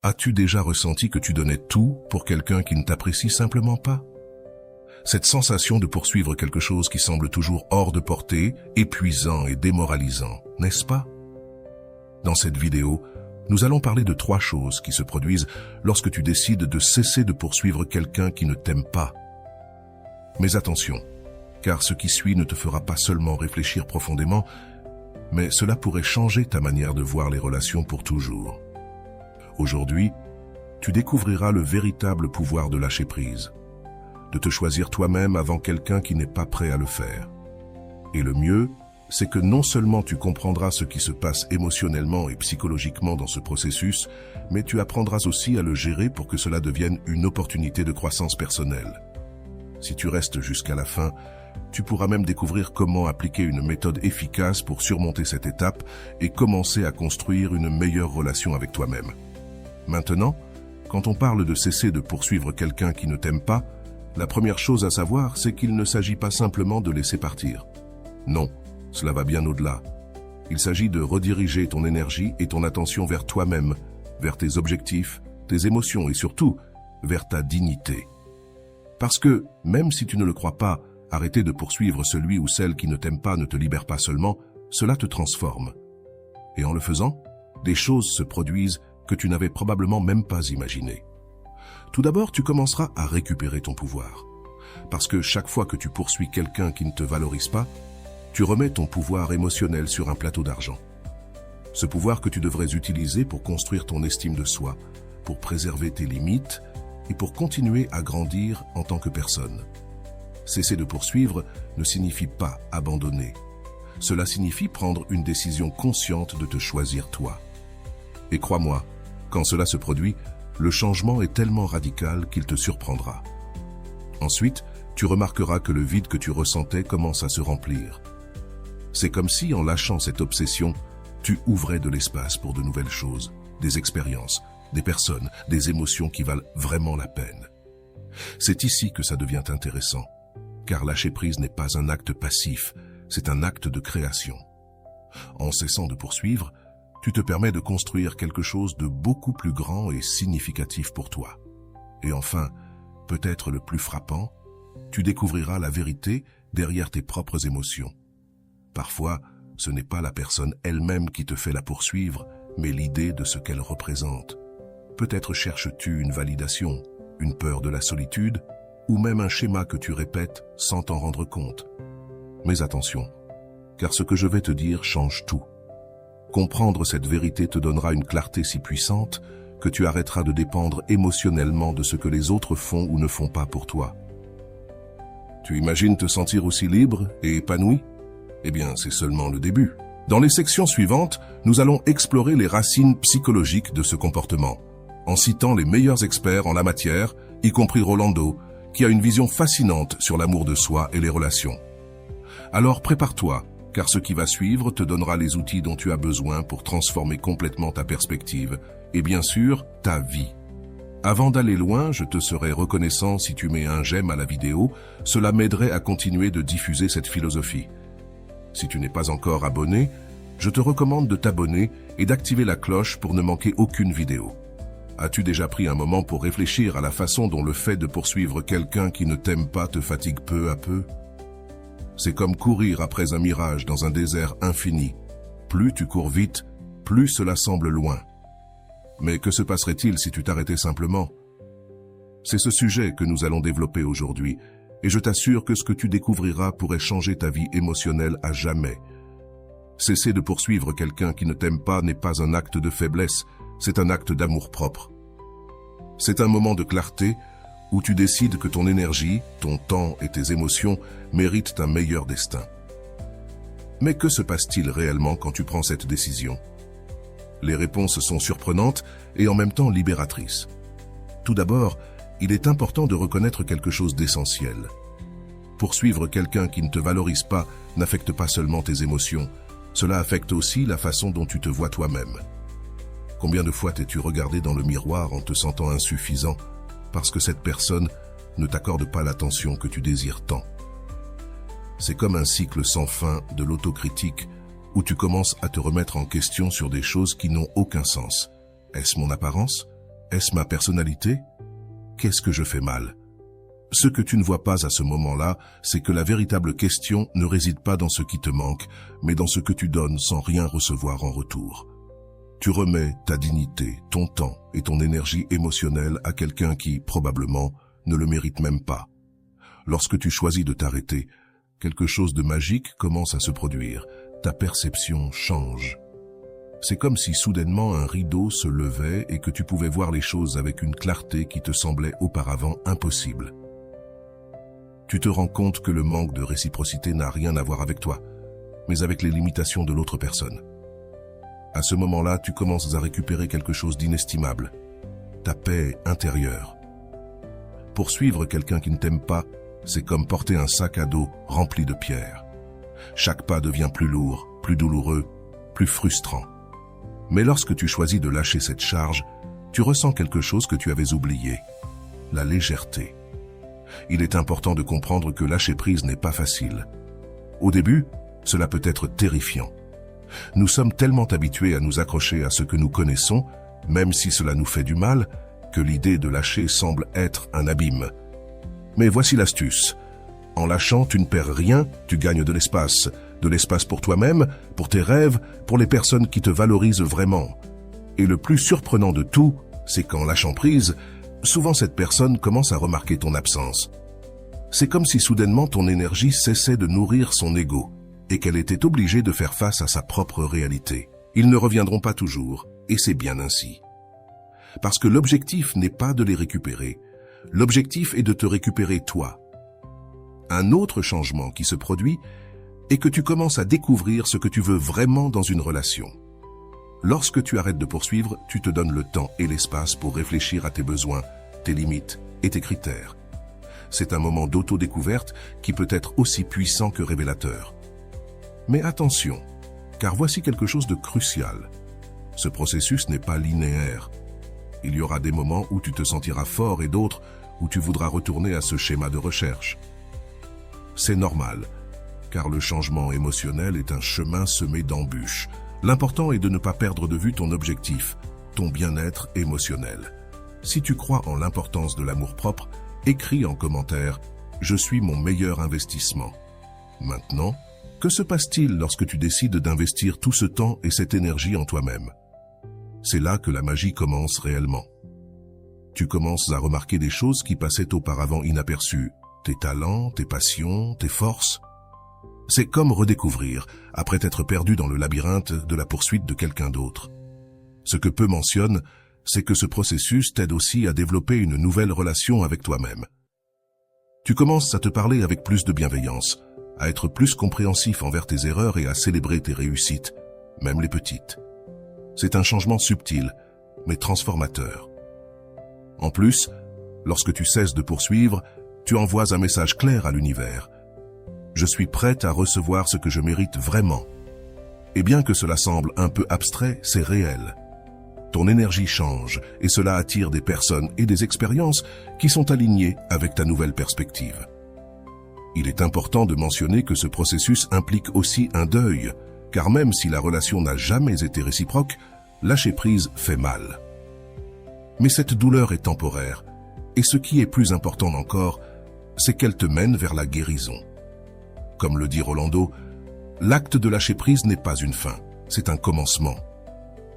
As-tu déjà ressenti que tu donnais tout pour quelqu'un qui ne t'apprécie simplement pas? Cette sensation de poursuivre quelque chose qui semble toujours hors de portée, épuisant et démoralisant, n'est-ce pas? Dans cette vidéo, nous allons parler de 3 choses qui se produisent lorsque tu décides de cesser de poursuivre quelqu'un qui ne t'aime pas. Mais attention, car ce qui suit ne te fera pas seulement réfléchir profondément, mais cela pourrait changer ta manière de voir les relations pour toujours. Aujourd'hui, tu découvriras le véritable pouvoir de lâcher prise, de te choisir toi-même avant quelqu'un qui n'est pas prêt à le faire. Et le mieux, c'est que non seulement tu comprendras ce qui se passe émotionnellement et psychologiquement dans ce processus, mais tu apprendras aussi à le gérer pour que cela devienne une opportunité de croissance personnelle. Si tu restes jusqu'à la fin, tu pourras même découvrir comment appliquer une méthode efficace pour surmonter cette étape et commencer à construire une meilleure relation avec toi-même. Maintenant, quand on parle de cesser de poursuivre quelqu'un qui ne t'aime pas, la première chose à savoir, c'est qu'il ne s'agit pas simplement de laisser partir. Non, cela va bien au-delà. Il s'agit de rediriger ton énergie et ton attention vers toi-même, vers tes objectifs, tes émotions et surtout, vers ta dignité. Parce que, même si tu ne le crois pas, arrêter de poursuivre celui ou celle qui ne t'aime pas ne te libère pas seulement, cela te transforme. Et en le faisant, des choses se produisent que tu n'avais probablement même pas imaginées. Tout d'abord, tu commenceras à récupérer ton pouvoir. Parce que chaque fois que tu poursuis quelqu'un qui ne te valorise pas, tu remets ton pouvoir émotionnel sur un plateau d'argent. Ce pouvoir que tu devrais utiliser pour construire ton estime de soi, pour préserver tes limites et pour continuer à grandir en tant que personne. Cesser de poursuivre ne signifie pas abandonner. Cela signifie prendre une décision consciente de te choisir toi. Et crois-moi, quand cela se produit, le changement est tellement radical qu'il te surprendra. Ensuite, tu remarqueras que le vide que tu ressentais commence à se remplir. C'est comme si, en lâchant cette obsession, tu ouvrais de l'espace pour de nouvelles choses, des expériences, des personnes, des émotions qui valent vraiment la peine. C'est ici que ça devient intéressant, car lâcher prise n'est pas un acte passif, c'est un acte de création. En cessant de poursuivre, tu te permets de construire quelque chose de beaucoup plus grand et significatif pour toi. Et enfin, peut-être le plus frappant, tu découvriras la vérité derrière tes propres émotions. Parfois, ce n'est pas la personne elle-même qui te fait la poursuivre, mais l'idée de ce qu'elle représente. Peut-être cherches-tu une validation, une peur de la solitude, ou même un schéma que tu répètes sans t'en rendre compte. Mais attention, car ce que je vais te dire change tout. Comprendre cette vérité te donnera une clarté si puissante que tu arrêteras de dépendre émotionnellement de ce que les autres font ou ne font pas pour toi. Tu imagines te sentir aussi libre et épanoui? Eh bien, c'est seulement le début. Dans les sections suivantes, nous allons explorer les racines psychologiques de ce comportement, en citant les meilleurs experts en la matière, y compris Rolando, qui a une vision fascinante sur l'amour de soi et les relations. Alors prépare-toi, car ce qui va suivre te donnera les outils dont tu as besoin pour transformer complètement ta perspective et bien sûr, ta vie. Avant d'aller loin, je te serais reconnaissant si tu mets un j'aime à la vidéo, cela m'aiderait à continuer de diffuser cette philosophie. Si tu n'es pas encore abonné, je te recommande de t'abonner et d'activer la cloche pour ne manquer aucune vidéo. As-tu déjà pris un moment pour réfléchir à la façon dont le fait de poursuivre quelqu'un qui ne t'aime pas te fatigue peu à peu? C'est comme courir après un mirage dans un désert infini. Plus tu cours vite, plus cela semble loin. Mais que se passerait-il si tu t'arrêtais simplement? C'est ce sujet que nous allons développer aujourd'hui, et je t'assure que ce que tu découvriras pourrait changer ta vie émotionnelle à jamais. Cesser de poursuivre quelqu'un qui ne t'aime pas n'est pas un acte de faiblesse, c'est un acte d'amour-propre. C'est un moment de clarté où tu décides que ton énergie, ton temps et tes émotions méritent un meilleur destin. Mais que se passe-t-il réellement quand tu prends cette décision? Les réponses sont surprenantes et en même temps libératrices. Tout d'abord, il est important de reconnaître quelque chose d'essentiel. Poursuivre quelqu'un qui ne te valorise pas n'affecte pas seulement tes émotions, cela affecte aussi la façon dont tu te vois toi-même. Combien de fois t'es-tu regardé dans le miroir en te sentant insuffisant parce que cette personne ne t'accorde pas l'attention que tu désires tant? C'est comme un cycle sans fin de l'autocritique où tu commences à te remettre en question sur des choses qui n'ont aucun sens. Est-ce mon apparence? Est-ce ma personnalité? Qu'est-ce que je fais mal? Ce que tu ne vois pas à ce moment-là, c'est que la véritable question ne réside pas dans ce qui te manque, mais dans ce que tu donnes sans rien recevoir en retour. Tu remets ta dignité, ton temps et ton énergie émotionnelle à quelqu'un qui, probablement, ne le mérite même pas. Lorsque tu choisis de t'arrêter, quelque chose de magique commence à se produire. Ta perception change. C'est comme si soudainement un rideau se levait et que tu pouvais voir les choses avec une clarté qui te semblait auparavant impossible. Tu te rends compte que le manque de réciprocité n'a rien à voir avec toi, mais avec les limitations de l'autre personne. À ce moment-là, tu commences à récupérer quelque chose d'inestimable, ta paix intérieure. Poursuivre quelqu'un qui ne t'aime pas, c'est comme porter un sac à dos rempli de pierres. Chaque pas devient plus lourd, plus douloureux, plus frustrant. Mais lorsque tu choisis de lâcher cette charge, tu ressens quelque chose que tu avais oublié, la légèreté. Il est important de comprendre que lâcher prise n'est pas facile. Au début, cela peut être terrifiant. Nous sommes tellement habitués à nous accrocher à ce que nous connaissons, même si cela nous fait du mal, que l'idée de lâcher semble être un abîme. Mais voici l'astuce. En lâchant, tu ne perds rien, tu gagnes de l'espace pour toi-même, pour tes rêves, pour les personnes qui te valorisent vraiment. Et le plus surprenant de tout, c'est qu'en lâchant prise, souvent cette personne commence à remarquer ton absence. C'est comme si soudainement ton énergie cessait de nourrir son ego et qu'elle était obligée de faire face à sa propre réalité. Ils ne reviendront pas toujours, et c'est bien ainsi. Parce que l'objectif n'est pas de les récupérer, l'objectif est de te récupérer toi. Un autre changement qui se produit est que tu commences à découvrir ce que tu veux vraiment dans une relation. Lorsque tu arrêtes de poursuivre, tu te donnes le temps et l'espace pour réfléchir à tes besoins, tes limites et tes critères. C'est un moment d'autodécouverte qui peut être aussi puissant que révélateur. Mais attention, car voici quelque chose de crucial. Ce processus n'est pas linéaire. Il y aura des moments où tu te sentiras fort et d'autres où tu voudras retourner à ce schéma de recherche. C'est normal, car le changement émotionnel est un chemin semé d'embûches. L'important est de ne pas perdre de vue ton objectif, ton bien-être émotionnel. Si tu crois en l'importance de l'amour-propre, écris en commentaire « Je suis mon meilleur investissement ». Maintenant, que se passe-t-il lorsque tu décides d'investir tout ce temps et cette énergie en toi-même? C'est là que la magie commence réellement. Tu commences à remarquer des choses qui passaient auparavant inaperçues, tes talents, tes passions, tes forces. C'est comme redécouvrir, après t'être perdu dans le labyrinthe de la poursuite de quelqu'un d'autre. Ce que peu mentionnent, c'est que ce processus t'aide aussi à développer une nouvelle relation avec toi-même. Tu commences à te parler avec plus de bienveillance, à être plus compréhensif envers tes erreurs et à célébrer tes réussites, même les petites. C'est un changement subtil, mais transformateur. En plus, lorsque tu cesses de poursuivre, tu envoies un message clair à l'univers. Je suis prête à recevoir ce que je mérite vraiment. Et bien que cela semble un peu abstrait, c'est réel. Ton énergie change et cela attire des personnes et des expériences qui sont alignées avec ta nouvelle perspective. Il est important de mentionner que ce processus implique aussi un deuil, car même si la relation n'a jamais été réciproque, lâcher prise fait mal. Mais cette douleur est temporaire, et ce qui est plus important encore, c'est qu'elle te mène vers la guérison. Comme le dit Rolando, l'acte de lâcher prise n'est pas une fin, c'est un commencement.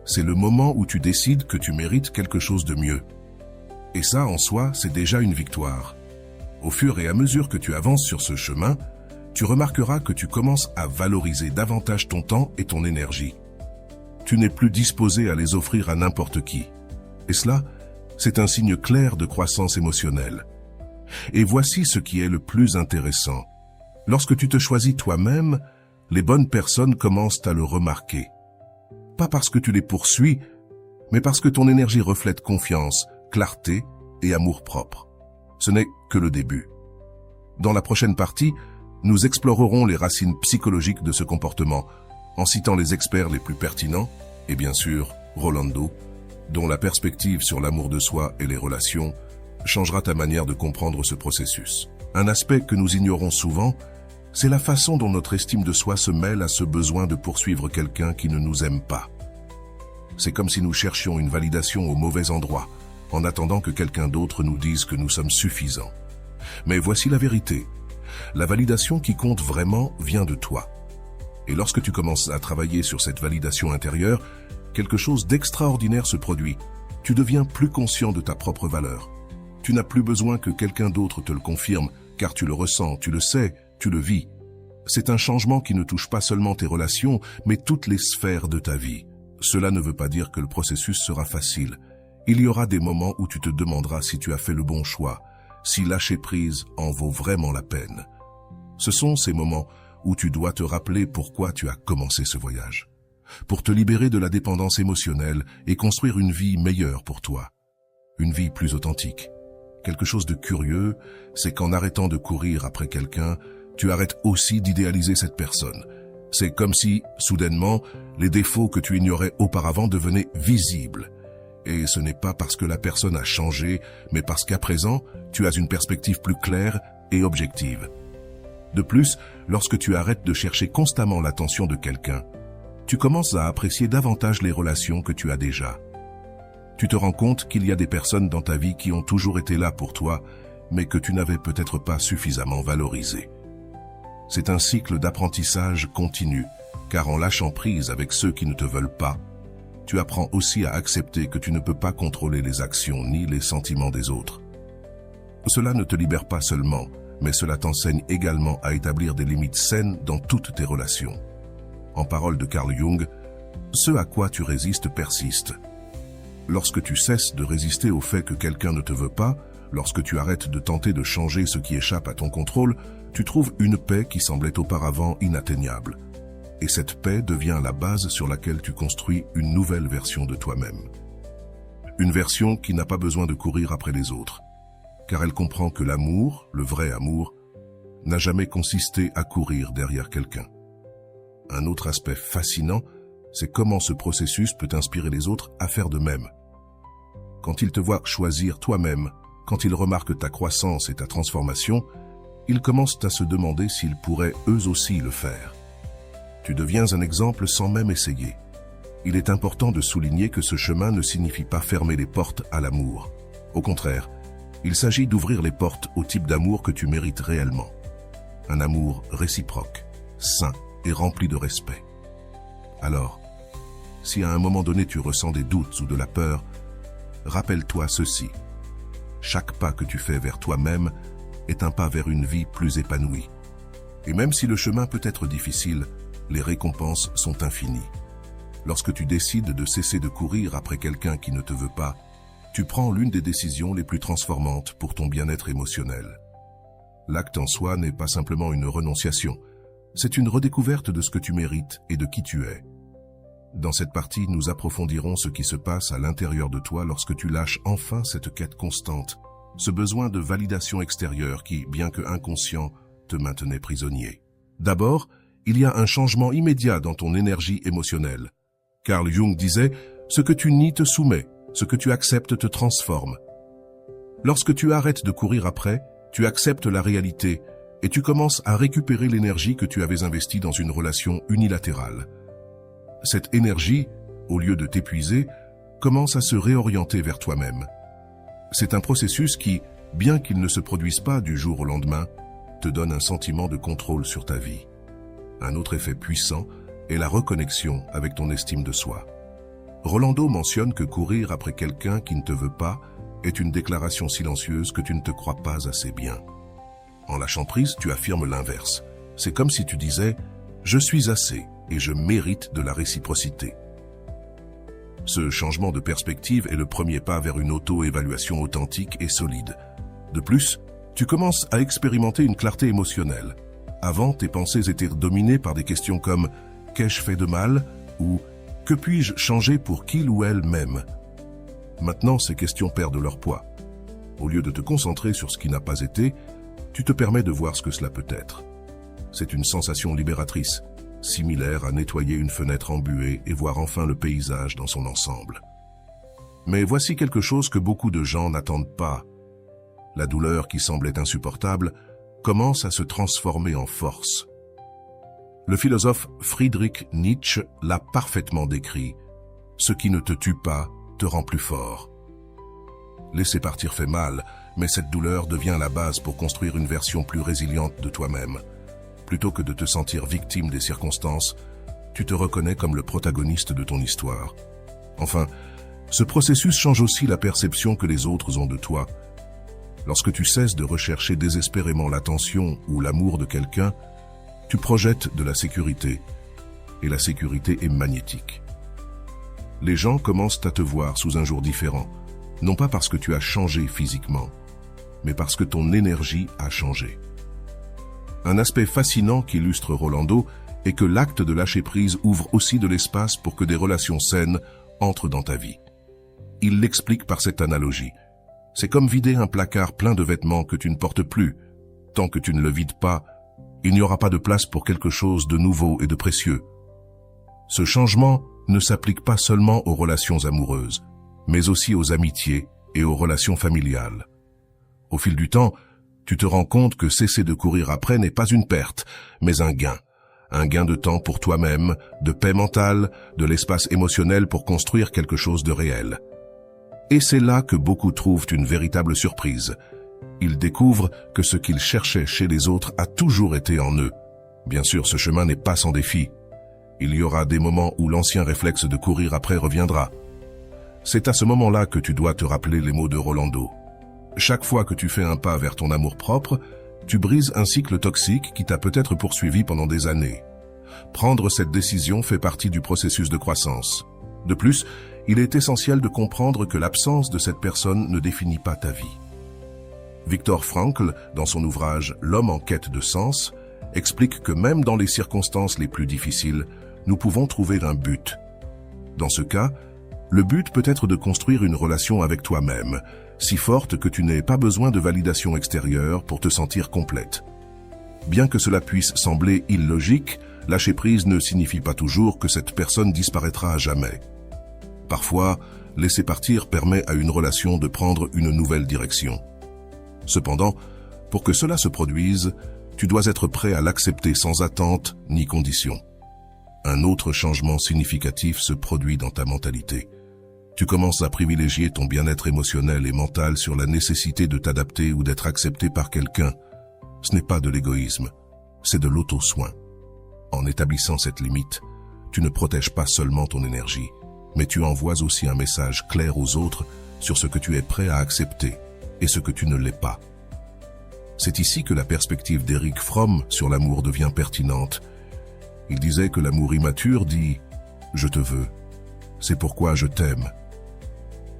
C'est le moment où tu décides que tu mérites quelque chose de mieux. Et ça, en soi, c'est déjà une victoire. Au fur et à mesure que tu avances sur ce chemin, tu remarqueras que tu commences à valoriser davantage ton temps et ton énergie. Tu n'es plus disposé à les offrir à n'importe qui. Et cela, c'est un signe clair de croissance émotionnelle. Et voici ce qui est le plus intéressant. Lorsque tu te choisis toi-même, les bonnes personnes commencent à le remarquer. Pas parce que tu les poursuis, mais parce que ton énergie reflète confiance, clarté et amour-propre. Ce n'est que le début. Dans la prochaine partie, nous explorerons les racines psychologiques de ce comportement, en citant les experts les plus pertinents, et bien sûr, Rolando, dont la perspective sur l'amour de soi et les relations changera ta manière de comprendre ce processus. Un aspect que nous ignorons souvent, c'est la façon dont notre estime de soi se mêle à ce besoin de poursuivre quelqu'un qui ne nous aime pas. C'est comme si nous cherchions une validation au mauvais endroit, en attendant que quelqu'un d'autre nous dise que nous sommes suffisants. Mais voici la vérité. La validation qui compte vraiment vient de toi. Et lorsque tu commences à travailler sur cette validation intérieure, quelque chose d'extraordinaire se produit. Tu deviens plus conscient de ta propre valeur. Tu n'as plus besoin que quelqu'un d'autre te le confirme, car tu le ressens, tu le sais, tu le vis. C'est un changement qui ne touche pas seulement tes relations, mais toutes les sphères de ta vie. Cela ne veut pas dire que le processus sera facile. Il y aura des moments où tu te demanderas si tu as fait le bon choix, si lâcher prise en vaut vraiment la peine. Ce sont ces moments où tu dois te rappeler pourquoi tu as commencé ce voyage. Pour te libérer de la dépendance émotionnelle et construire une vie meilleure pour toi. Une vie plus authentique. Quelque chose de curieux, c'est qu'en arrêtant de courir après quelqu'un, tu arrêtes aussi d'idéaliser cette personne. C'est comme si, soudainement, les défauts que tu ignorais auparavant devenaient visibles. Et ce n'est pas parce que la personne a changé, mais parce qu'à présent, tu as une perspective plus claire et objective. De plus, lorsque tu arrêtes de chercher constamment l'attention de quelqu'un, tu commences à apprécier davantage les relations que tu as déjà. Tu te rends compte qu'il y a des personnes dans ta vie qui ont toujours été là pour toi, mais que tu n'avais peut-être pas suffisamment valorisées. C'est un cycle d'apprentissage continu, car en lâchant prise avec ceux qui ne te veulent pas, tu apprends aussi à accepter que tu ne peux pas contrôler les actions ni les sentiments des autres. Cela ne te libère pas seulement, mais cela t'enseigne également à établir des limites saines dans toutes tes relations. En paroles de Carl Jung, ce à quoi tu résistes persiste. Lorsque tu cesses de résister au fait que quelqu'un ne te veut pas, lorsque tu arrêtes de tenter de changer ce qui échappe à ton contrôle, tu trouves une paix qui semblait auparavant inatteignable. Et cette paix devient la base sur laquelle tu construis une nouvelle version de toi-même. Une version qui n'a pas besoin de courir après les autres, car elle comprend que l'amour, le vrai amour, n'a jamais consisté à courir derrière quelqu'un. Un autre aspect fascinant, c'est comment ce processus peut inspirer les autres à faire de même. Quand ils te voient choisir toi-même, quand ils remarquent ta croissance et ta transformation, ils commencent à se demander s'ils pourraient eux aussi le faire. Tu deviens un exemple sans même essayer. Il est important de souligner que ce chemin ne signifie pas fermer les portes à l'amour. Au contraire, il s'agit d'ouvrir les portes au type d'amour que tu mérites réellement. Un amour réciproque, sain et rempli de respect. Alors, si à un moment donné tu ressens des doutes ou de la peur, rappelle-toi ceci. Chaque pas que tu fais vers toi-même est un pas vers une vie plus épanouie. Et même si le chemin peut être difficile, les récompenses sont infinies. Lorsque tu décides de cesser de courir après quelqu'un qui ne te veut pas, tu prends l'une des décisions les plus transformantes pour ton bien-être émotionnel. L'acte en soi n'est pas simplement une renonciation, c'est une redécouverte de ce que tu mérites et de qui tu es. Dans cette partie, nous approfondirons ce qui se passe à l'intérieur de toi lorsque tu lâches enfin cette quête constante, ce besoin de validation extérieure qui, bien que inconscient, te maintenait prisonnier. D'abord, il y a un changement immédiat dans ton énergie émotionnelle. Carl Jung disait « Ce que tu nies te soumet, ce que tu acceptes te transforme ». Lorsque tu arrêtes de courir après, tu acceptes la réalité et tu commences à récupérer l'énergie que tu avais investie dans une relation unilatérale. Cette énergie, au lieu de t'épuiser, commence à se réorienter vers toi-même. C'est un processus qui, bien qu'il ne se produise pas du jour au lendemain, te donne un sentiment de contrôle sur ta vie. Un autre effet puissant est la reconnexion avec ton estime de soi. Rolando mentionne que courir après quelqu'un qui ne te veut pas est une déclaration silencieuse que tu ne te crois pas assez bien. En lâchant prise, tu affirmes l'inverse. C'est comme si tu disais « Je suis assez et je mérite de la réciprocité ». Ce changement de perspective est le premier pas vers une auto-évaluation authentique et solide. De plus, tu commences à expérimenter une clarté émotionnelle. Avant, tes pensées étaient dominées par des questions comme « Qu'ai-je fait de mal ?» ou « Que puis-je changer pour qu'il ou elle m'aime ?» Maintenant, ces questions perdent leur poids. Au lieu de te concentrer sur ce qui n'a pas été, tu te permets de voir ce que cela peut être. C'est une sensation libératrice, similaire à nettoyer une fenêtre embuée et voir enfin le paysage dans son ensemble. Mais voici quelque chose que beaucoup de gens n'attendent pas. La douleur qui semblait insupportable commence à se transformer en force. Le philosophe Friedrich Nietzsche l'a parfaitement décrit. Ce qui ne te tue pas te rend plus fort. Laisser partir fait mal, mais cette douleur devient la base pour construire une version plus résiliente de toi-même. Plutôt que de te sentir victime des circonstances, tu te reconnais comme le protagoniste de ton histoire. Enfin, ce processus change aussi la perception que les autres ont de toi. Lorsque tu cesses de rechercher désespérément l'attention ou l'amour de quelqu'un, tu projettes de la sécurité. Et la sécurité est magnétique. Les gens commencent à te voir sous un jour différent, non pas parce que tu as changé physiquement, mais parce que ton énergie a changé. Un aspect fascinant qu'illustre Rolando est que l'acte de lâcher prise ouvre aussi de l'espace pour que des relations saines entrent dans ta vie. Il l'explique par cette analogie. C'est comme vider un placard plein de vêtements que tu ne portes plus. Tant que tu ne le vides pas, il n'y aura pas de place pour quelque chose de nouveau et de précieux. Ce changement ne s'applique pas seulement aux relations amoureuses, mais aussi aux amitiés et aux relations familiales. Au fil du temps, tu te rends compte que cesser de courir après n'est pas une perte, mais un gain. Un gain de temps pour toi-même, de paix mentale, de l'espace émotionnel pour construire quelque chose de réel. Et c'est là que beaucoup trouvent une véritable surprise. Ils découvrent que ce qu'ils cherchaient chez les autres a toujours été en eux. Bien sûr, ce chemin n'est pas sans défi. Il y aura des moments où l'ancien réflexe de courir après reviendra. C'est à ce moment-là que tu dois te rappeler les mots de Rolando. Chaque fois que tu fais un pas vers ton amour-propre, tu brises un cycle toxique qui t'a peut-être poursuivi pendant des années. Prendre cette décision fait partie du processus de croissance. De plus, il est essentiel de comprendre que l'absence de cette personne ne définit pas ta vie. Viktor Frankl, dans son ouvrage « L'homme en quête de sens », explique que même dans les circonstances les plus difficiles, nous pouvons trouver un but. Dans ce cas, le but peut être de construire une relation avec toi-même, si forte que tu n'aies pas besoin de validation extérieure pour te sentir complète. Bien que cela puisse sembler illogique, lâcher prise ne signifie pas toujours que cette personne disparaîtra à jamais. Parfois, laisser partir permet à une relation de prendre une nouvelle direction. Cependant, pour que cela se produise, tu dois être prêt à l'accepter sans attente ni condition. Un autre changement significatif se produit dans ta mentalité. Tu commences à privilégier ton bien-être émotionnel et mental sur la nécessité de t'adapter ou d'être accepté par quelqu'un. Ce n'est pas de l'égoïsme, c'est de l'auto-soin. En établissant cette limite, tu ne protèges pas seulement ton énergie, mais tu envoies aussi un message clair aux autres sur ce que tu es prêt à accepter et ce que tu ne l'es pas. C'est ici que la perspective d'Eric Fromm sur l'amour devient pertinente. Il disait que l'amour immature dit « Je te veux, c'est pourquoi je t'aime ».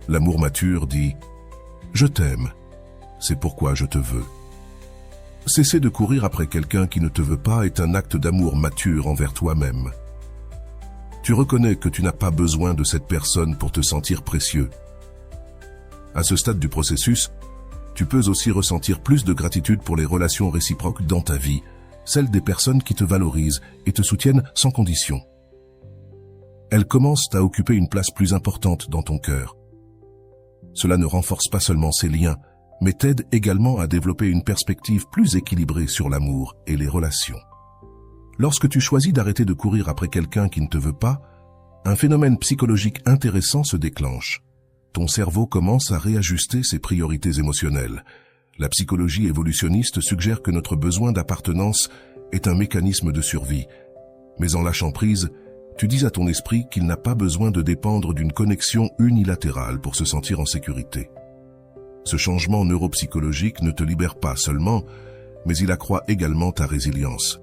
L'amour mature dit « Je t'aime, c'est pourquoi je te veux ». Cesser de courir après quelqu'un qui ne te veut pas est un acte d'amour mature envers toi-même. Tu reconnais que tu n'as pas besoin de cette personne pour te sentir précieux. À ce stade du processus, tu peux aussi ressentir plus de gratitude pour les relations réciproques dans ta vie, celles des personnes qui te valorisent et te soutiennent sans condition. Elles commencent à occuper une place plus importante dans ton cœur. Cela ne renforce pas seulement ces liens, mais t'aide également à développer une perspective plus équilibrée sur l'amour et les relations. Lorsque tu choisis d'arrêter de courir après quelqu'un qui ne te veut pas, un phénomène psychologique intéressant se déclenche. Ton cerveau commence à réajuster ses priorités émotionnelles. La psychologie évolutionniste suggère que notre besoin d'appartenance est un mécanisme de survie. Mais en lâchant prise, tu dis à ton esprit qu'il n'a pas besoin de dépendre d'une connexion unilatérale pour se sentir en sécurité. Ce changement neuropsychologique ne te libère pas seulement, mais il accroît également ta résilience.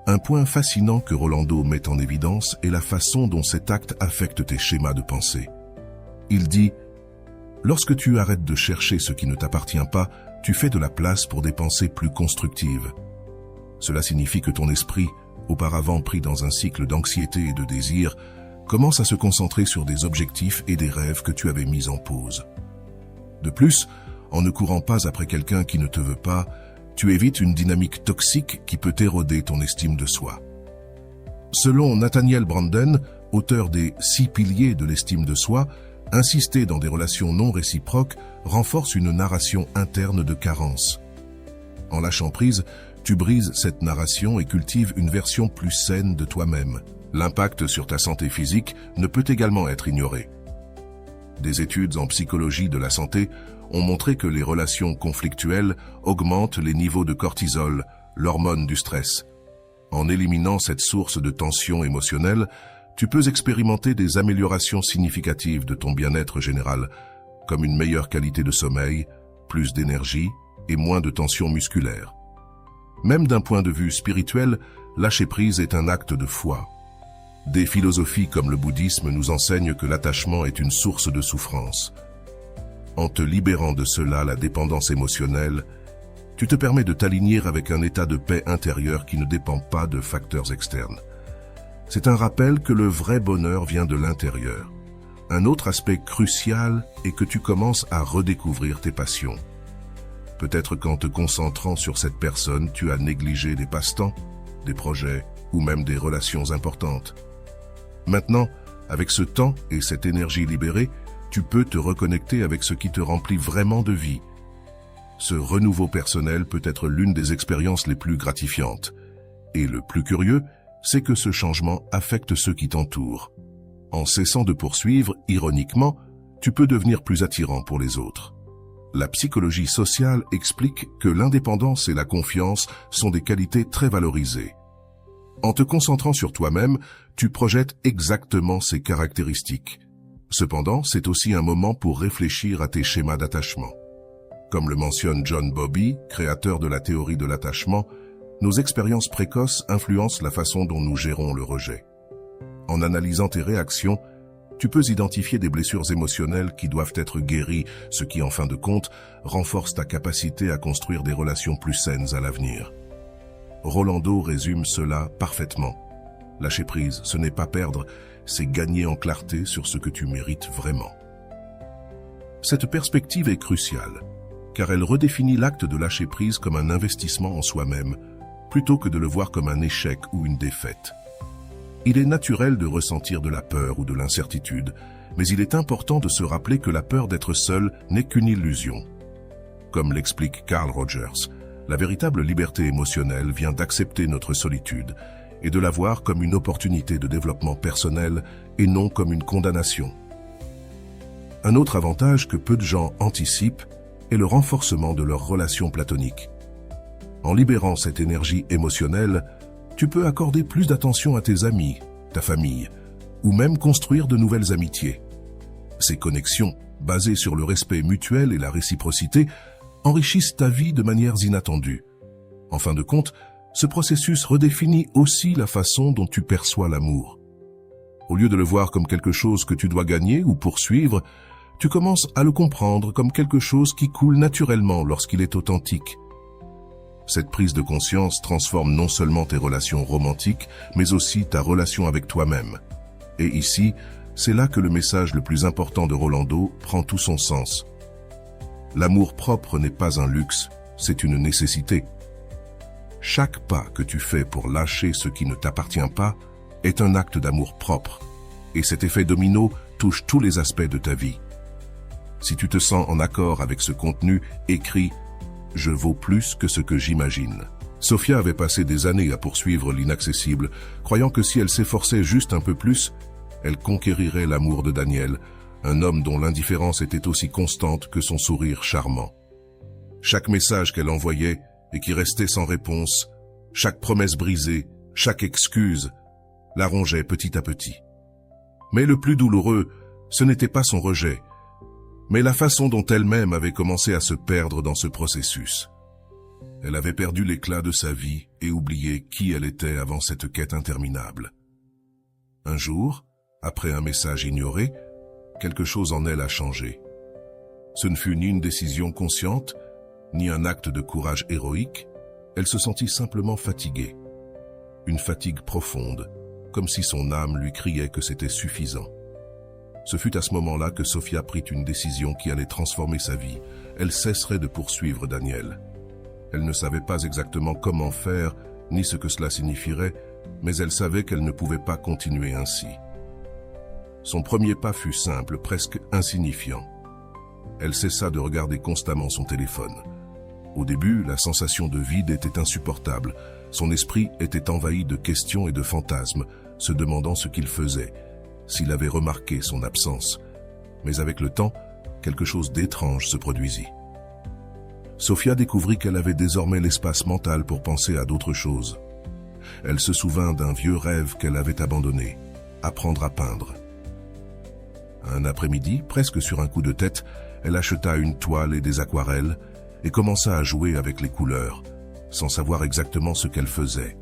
Un point fascinant que Rolando met en évidence est la façon dont cet acte affecte tes schémas de pensée. Il dit « Lorsque tu arrêtes de chercher ce qui ne t'appartient pas, tu fais de la place pour des pensées plus constructives. Cela signifie que ton esprit, auparavant pris dans un cycle d'anxiété et de désir, commence à se concentrer sur des objectifs et des rêves que tu avais mis en pause. De plus, en ne courant pas après quelqu'un qui ne te veut pas, tu évites une dynamique toxique qui peut éroder ton estime de soi. Selon Nathaniel Branden, auteur des 6 piliers de l'estime de soi, insister dans des relations non réciproques renforce une narration interne de carence. En lâchant prise, tu brises cette narration et cultives une version plus saine de toi-même. L'impact sur ta santé physique ne peut également être ignoré. Des études en psychologie de la santé ont montré que les relations conflictuelles augmentent les niveaux de cortisol, l'hormone du stress. En éliminant cette source de tension émotionnelle, tu peux expérimenter des améliorations significatives de ton bien-être général, comme une meilleure qualité de sommeil, plus d'énergie et moins de tension musculaire. Même d'un point de vue spirituel, lâcher prise est un acte de foi. Des philosophies comme le bouddhisme nous enseignent que l'attachement est une source de souffrance. En te libérant de cela, la dépendance émotionnelle, tu te permets de t'aligner avec un état de paix intérieure qui ne dépend pas de facteurs externes. C'est un rappel que le vrai bonheur vient de l'intérieur. Un autre aspect crucial est que tu commences à redécouvrir tes passions. Peut-être qu'en te concentrant sur cette personne, tu as négligé des passe-temps, des projets ou même des relations importantes. Maintenant, avec ce temps et cette énergie libérée, tu peux te reconnecter avec ce qui te remplit vraiment de vie. Ce renouveau personnel peut être l'une des expériences les plus gratifiantes. Et le plus curieux, c'est que ce changement affecte ceux qui t'entourent. En cessant de poursuivre, ironiquement, tu peux devenir plus attirant pour les autres. La psychologie sociale explique que l'indépendance et la confiance sont des qualités très valorisées. En te concentrant sur toi-même, tu projettes exactement ces caractéristiques. Cependant, c'est aussi un moment pour réfléchir à tes schémas d'attachement. Comme le mentionne John Bowlby, créateur de la théorie de l'attachement, nos expériences précoces influencent la façon dont nous gérons le rejet. En analysant tes réactions, tu peux identifier des blessures émotionnelles qui doivent être guéries, ce qui, en fin de compte, renforce ta capacité à construire des relations plus saines à l'avenir. Rolando résume cela parfaitement. Lâcher prise, ce n'est pas perdre, c'est gagner en clarté sur ce que tu mérites vraiment. Cette perspective est cruciale, car elle redéfinit l'acte de lâcher prise comme un investissement en soi-même, plutôt que de le voir comme un échec ou une défaite. Il est naturel de ressentir de la peur ou de l'incertitude, mais il est important de se rappeler que la peur d'être seul n'est qu'une illusion. Comme l'explique Carl Rogers, la véritable liberté émotionnelle vient d'accepter notre solitude et de la voir comme une opportunité de développement personnel et non comme une condamnation. Un autre avantage que peu de gens anticipent est le renforcement de leurs relations platoniques. En libérant cette énergie émotionnelle, tu peux accorder plus d'attention à tes amis, ta famille, ou même construire de nouvelles amitiés. Ces connexions, basées sur le respect mutuel et la réciprocité, enrichissent ta vie de manières inattendues. En fin de compte, ce processus redéfinit aussi la façon dont tu perçois l'amour. Au lieu de le voir comme quelque chose que tu dois gagner ou poursuivre, tu commences à le comprendre comme quelque chose qui coule naturellement lorsqu'il est authentique. Cette prise de conscience transforme non seulement tes relations romantiques, mais aussi ta relation avec toi-même. Et ici, c'est là que le message le plus important de Rolando prend tout son sens. L'amour propre n'est pas un luxe, c'est une nécessité. Chaque pas que tu fais pour lâcher ce qui ne t'appartient pas est un acte d'amour propre. Et cet effet domino touche tous les aspects de ta vie. Si tu te sens en accord avec ce contenu, écris « Je vaux plus que ce que j'imagine ». Sophia avait passé des années à poursuivre l'inaccessible, croyant que si elle s'efforçait juste un peu plus, elle conquérirait l'amour de Daniel, un homme dont l'indifférence était aussi constante que son sourire charmant. Chaque message qu'elle envoyait et qui restait sans réponse, chaque promesse brisée, chaque excuse, la rongeait petit à petit. Mais le plus douloureux, ce n'était pas son rejet, mais la façon dont elle-même avait commencé à se perdre dans ce processus. Elle avait perdu l'éclat de sa vie et oublié qui elle était avant cette quête interminable. Un jour, après un message ignoré, quelque chose en elle a changé. Ce ne fut ni une décision consciente, ni un acte de courage héroïque, elle se sentit simplement fatiguée. Une fatigue profonde, comme si son âme lui criait que c'était suffisant. Ce fut à ce moment-là que Sophia prit une décision qui allait transformer sa vie. Elle cesserait de poursuivre Daniel. Elle ne savait pas exactement comment faire, ni ce que cela signifierait, mais elle savait qu'elle ne pouvait pas continuer ainsi. Son premier pas fut simple, presque insignifiant. Elle cessa de regarder constamment son téléphone. Au début, la sensation de vide était insupportable. Son esprit était envahi de questions et de fantasmes, se demandant ce qu'il faisait, s'il avait remarqué son absence. Mais avec le temps, quelque chose d'étrange se produisit. Sofia découvrit qu'elle avait désormais l'espace mental pour penser à d'autres choses. Elle se souvint d'un vieux rêve qu'elle avait abandonné, apprendre à peindre. Un après-midi, presque sur un coup de tête, elle acheta une toile et des aquarelles et commença à jouer avec les couleurs, sans savoir exactement ce qu'elle faisait.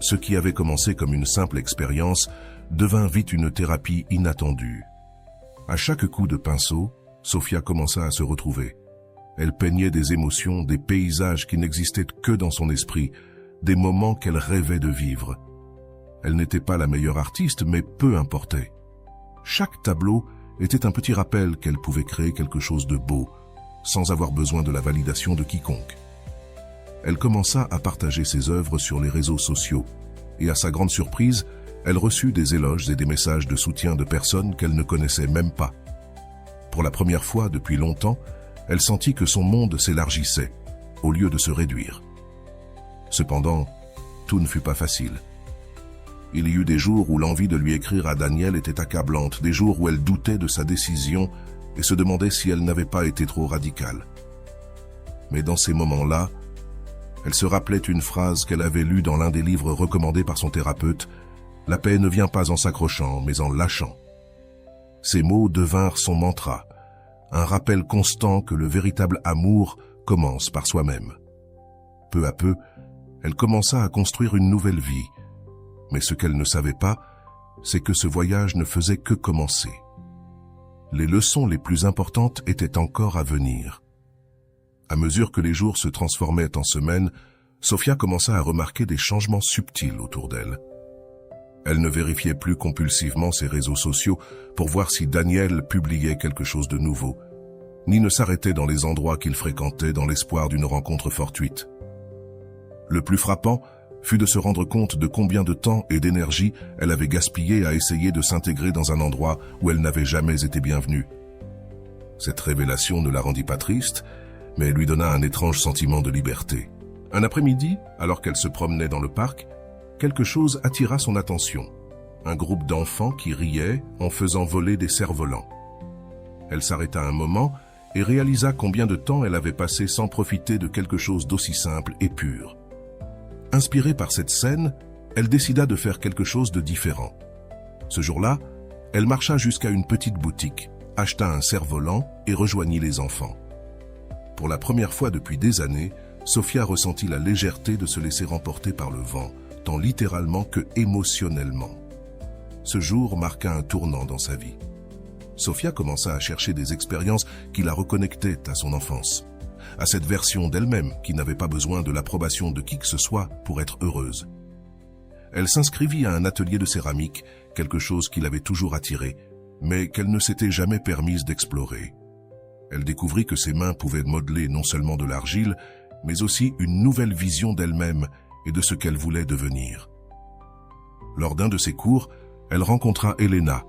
Ce qui avait commencé comme une simple expérience devint vite une thérapie inattendue. À chaque coup de pinceau, Sofia commença à se retrouver. Elle peignait des émotions, des paysages qui n'existaient que dans son esprit, des moments qu'elle rêvait de vivre. Elle n'était pas la meilleure artiste, mais peu importait. Chaque tableau était un petit rappel qu'elle pouvait créer quelque chose de beau, sans avoir besoin de la validation de quiconque. Elle commença à partager ses œuvres sur les réseaux sociaux, et à sa grande surprise, elle reçut des éloges et des messages de soutien de personnes qu'elle ne connaissait même pas. Pour la première fois depuis longtemps, elle sentit que son monde s'élargissait, au lieu de se réduire. Cependant, tout ne fut pas facile. Il y eut des jours où l'envie de lui écrire à Daniel était accablante, des jours où elle doutait de sa décision et se demandait si elle n'avait pas été trop radicale. Mais dans ces moments-là, elle se rappelait une phrase qu'elle avait lue dans l'un des livres recommandés par son thérapeute: « La paix ne vient pas en s'accrochant, mais en lâchant ». Ces mots devinrent son mantra, un rappel constant que le véritable amour commence par soi-même. Peu à peu, elle commença à construire une nouvelle vie, mais ce qu'elle ne savait pas, c'est que ce voyage ne faisait que commencer. Les leçons les plus importantes étaient encore à venir. À mesure que les jours se transformaient en semaines, Sofia commença à remarquer des changements subtils autour d'elle. Elle ne vérifiait plus compulsivement ses réseaux sociaux pour voir si Daniel publiait quelque chose de nouveau, ni ne s'arrêtait dans les endroits qu'il fréquentait dans l'espoir d'une rencontre fortuite. Le plus frappant fut de se rendre compte de combien de temps et d'énergie elle avait gaspillé à essayer de s'intégrer dans un endroit où elle n'avait jamais été bienvenue. Cette révélation ne la rendit pas triste, mais lui donna un étrange sentiment de liberté. Un après-midi, alors qu'elle se promenait dans le parc, quelque chose attira son attention. Un groupe d'enfants qui riaient en faisant voler des cerfs-volants. Elle s'arrêta un moment et réalisa combien de temps elle avait passé sans profiter de quelque chose d'aussi simple et pur. Inspirée par cette scène, elle décida de faire quelque chose de différent. Ce jour-là, elle marcha jusqu'à une petite boutique, acheta un cerf-volant et rejoignit les enfants. Pour la première fois depuis des années, Sofia ressentit la légèreté de se laisser remporter par le vent, tant littéralement que émotionnellement. Ce jour marqua un tournant dans sa vie. Sofia commença à chercher des expériences qui la reconnectaient à son enfance, à cette version d'elle-même qui n'avait pas besoin de l'approbation de qui que ce soit pour être heureuse. Elle s'inscrivit à un atelier de céramique, quelque chose qui l'avait toujours attirée, mais qu'elle ne s'était jamais permise d'explorer. Elle découvrit que ses mains pouvaient modeler non seulement de l'argile, mais aussi une nouvelle vision d'elle-même et de ce qu'elle voulait devenir. Lors d'un de ses cours, elle rencontra Elena,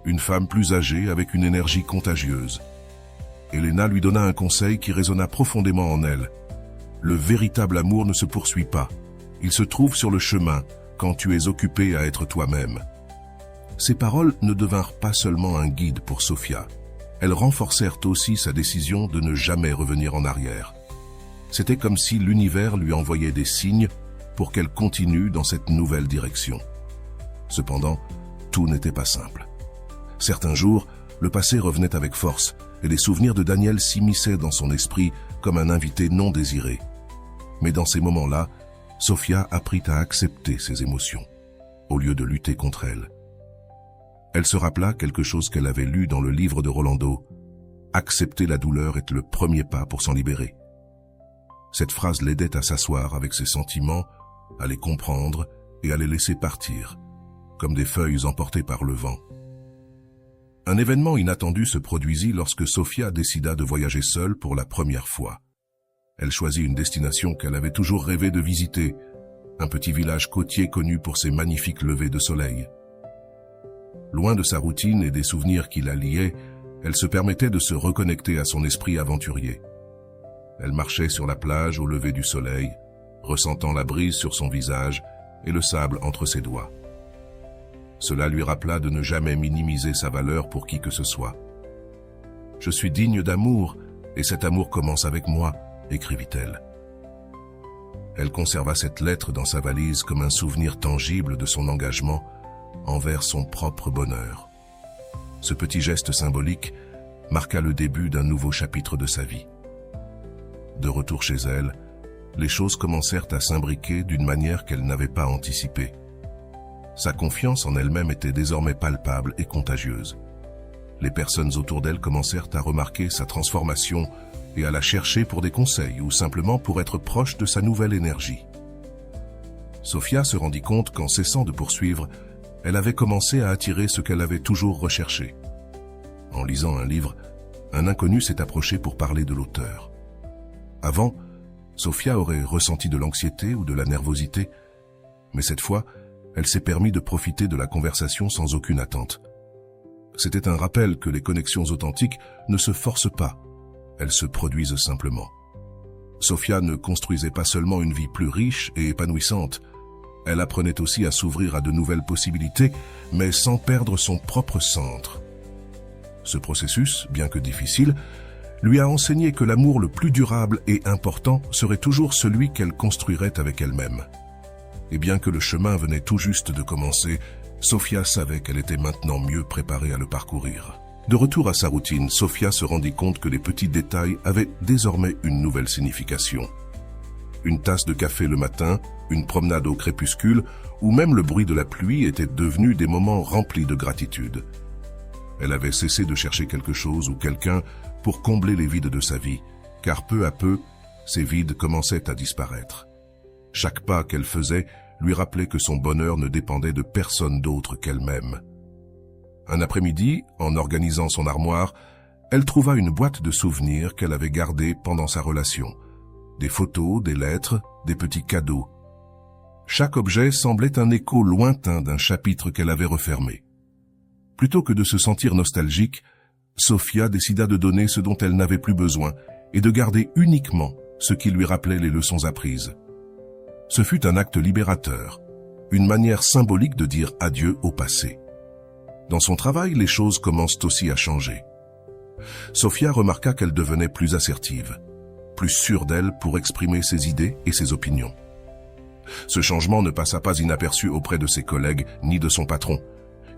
une femme plus âgée avec une énergie contagieuse. Elena lui donna un conseil qui résonna profondément en elle. Le véritable amour ne se poursuit pas. Il se trouve sur le chemin quand tu es occupé à être toi-même. Ces paroles ne devinrent pas seulement un guide pour Sofia. Elles renforcèrent aussi sa décision de ne jamais revenir en arrière. C'était comme si l'univers lui envoyait des signes pour qu'elle continue dans cette nouvelle direction. Cependant, tout n'était pas simple. Certains jours, le passé revenait avec force et les souvenirs de Daniel s'immisçaient dans son esprit comme un invité non désiré. Mais dans ces moments-là, Sofia apprit à accepter ses émotions, au lieu de lutter contre elles. Elle se rappela quelque chose qu'elle avait lu dans le livre de Rolando. « Accepter la douleur est le premier pas pour s'en libérer ». Cette phrase l'aidait à s'asseoir avec ses sentiments, à les comprendre et à les laisser partir, comme des feuilles emportées par le vent. Un événement inattendu se produisit lorsque Sofia décida de voyager seule pour la première fois. Elle choisit une destination qu'elle avait toujours rêvé de visiter, un petit village côtier connu pour ses magnifiques levées de soleil. Loin de sa routine et des souvenirs qui la liaient, elle se permettait de se reconnecter à son esprit aventurier. Elle marchait sur la plage au lever du soleil, ressentant la brise sur son visage et le sable entre ses doigts. Cela lui rappela de ne jamais minimiser sa valeur pour qui que ce soit, Je suis digne d'amour, et cet amour commence avec moi, écrivit-elle. Elle conserva cette lettre dans sa valise comme un souvenir tangible de son engagement envers son propre bonheur. Ce petit geste symbolique marqua le début d'un nouveau chapitre de sa vie. De retour chez elle, les choses commencèrent à s'imbriquer d'une manière qu'elle n'avait pas anticipée. Sa confiance en elle-même était désormais palpable et contagieuse. Les personnes autour d'elle commencèrent à remarquer sa transformation et à la chercher pour des conseils ou simplement pour être proche de sa nouvelle énergie. Sophia se rendit compte qu'en cessant de poursuivre, elle avait commencé à attirer ce qu'elle avait toujours recherché. En lisant un livre, un inconnu s'est approché pour parler de l'auteur. Avant, Sophia aurait ressenti de l'anxiété ou de la nervosité, mais cette fois, elle s'est permis de profiter de la conversation sans aucune attente. C'était un rappel que les connexions authentiques ne se forcent pas, elles se produisent simplement. Sophia ne construisait pas seulement une vie plus riche et épanouissante, elle apprenait aussi à s'ouvrir à de nouvelles possibilités, mais sans perdre son propre centre. Ce processus, bien que difficile, lui a enseigné que l'amour le plus durable et important serait toujours celui qu'elle construirait avec elle-même. Et bien que le chemin venait tout juste de commencer, Sophia savait qu'elle était maintenant mieux préparée à le parcourir. De retour à sa routine, Sophia se rendit compte que les petits détails avaient désormais une nouvelle signification. Une tasse de café le matin, une promenade au crépuscule, ou même le bruit de la pluie étaient devenus des moments remplis de gratitude. Elle avait cessé de chercher quelque chose ou quelqu'un pour combler les vides de sa vie, car peu à peu, ces vides commençaient à disparaître. Chaque pas qu'elle faisait lui rappelait que son bonheur ne dépendait de personne d'autre qu'elle-même. Un après-midi, en organisant son armoire, elle trouva une boîte de souvenirs qu'elle avait gardée pendant sa relation. Des photos, des lettres, des petits cadeaux. Chaque objet semblait un écho lointain d'un chapitre qu'elle avait refermé. Plutôt que de se sentir nostalgique, Sophia décida de donner ce dont elle n'avait plus besoin et de garder uniquement ce qui lui rappelait les leçons apprises. Ce fut un acte libérateur, une manière symbolique de dire adieu au passé. Dans son travail, les choses commencent aussi à changer. Sophia remarqua qu'elle devenait plus assertive, plus sûre d'elle pour exprimer ses idées et ses opinions. Ce changement ne passa pas inaperçu auprès de ses collègues ni de son patron,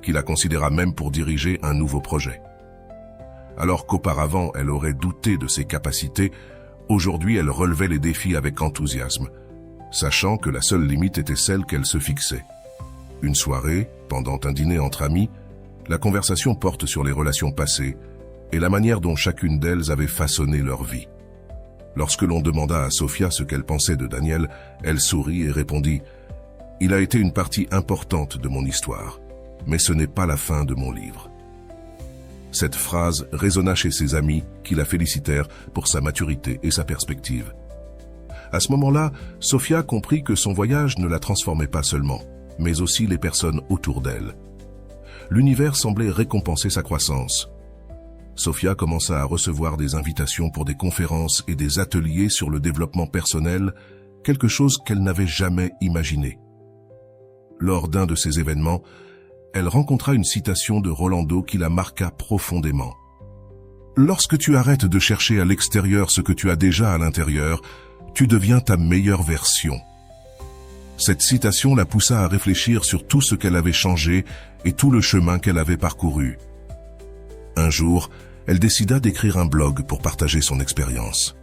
qui la considéra même pour diriger un nouveau projet. Alors qu'auparavant elle aurait douté de ses capacités, aujourd'hui elle relevait les défis avec enthousiasme, sachant que la seule limite était celle qu'elle se fixait. Une soirée, pendant un dîner entre amis, la conversation porte sur les relations passées et la manière dont chacune d'elles avait façonné leur vie. Lorsque l'on demanda à Sophia ce qu'elle pensait de Daniel, elle sourit et répondit « Il a été une partie importante de mon histoire, mais ce n'est pas la fin de mon livre. » Cette phrase résonna chez ses amis qui la félicitèrent pour sa maturité et sa perspective. À ce moment-là, Sophia comprit que son voyage ne la transformait pas seulement, mais aussi les personnes autour d'elle. L'univers semblait récompenser sa croissance. Sophia commença à recevoir des invitations pour des conférences et des ateliers sur le développement personnel, quelque chose qu'elle n'avait jamais imaginé. Lors d'un de ces événements, elle rencontra une citation de Rolando qui la marqua profondément. « Lorsque tu arrêtes de chercher à l'extérieur ce que tu as déjà à l'intérieur, tu deviens ta meilleure version. » Cette citation la poussa à réfléchir sur tout ce qu'elle avait changé et tout le chemin qu'elle avait parcouru. Un jour, elle décida d'écrire un blog pour partager son expérience.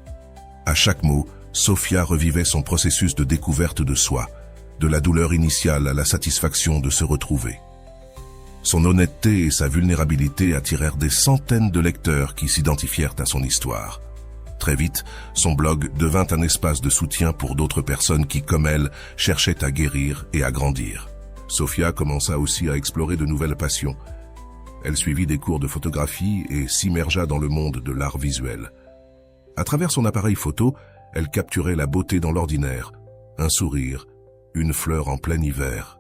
À chaque mot, Sophia revivait son processus de découverte de soi, de la douleur initiale à la satisfaction de se retrouver. Son honnêteté et sa vulnérabilité attirèrent des centaines de lecteurs qui s'identifièrent à son histoire. Très vite, son blog devint un espace de soutien pour d'autres personnes qui, comme elle, cherchaient à guérir et à grandir. Sophia commença aussi à explorer de nouvelles passions. Elle suivit des cours de photographie et s'immergea dans le monde de l'art visuel. À travers son appareil photo, elle capturait la beauté dans l'ordinaire, un sourire, une fleur en plein hiver.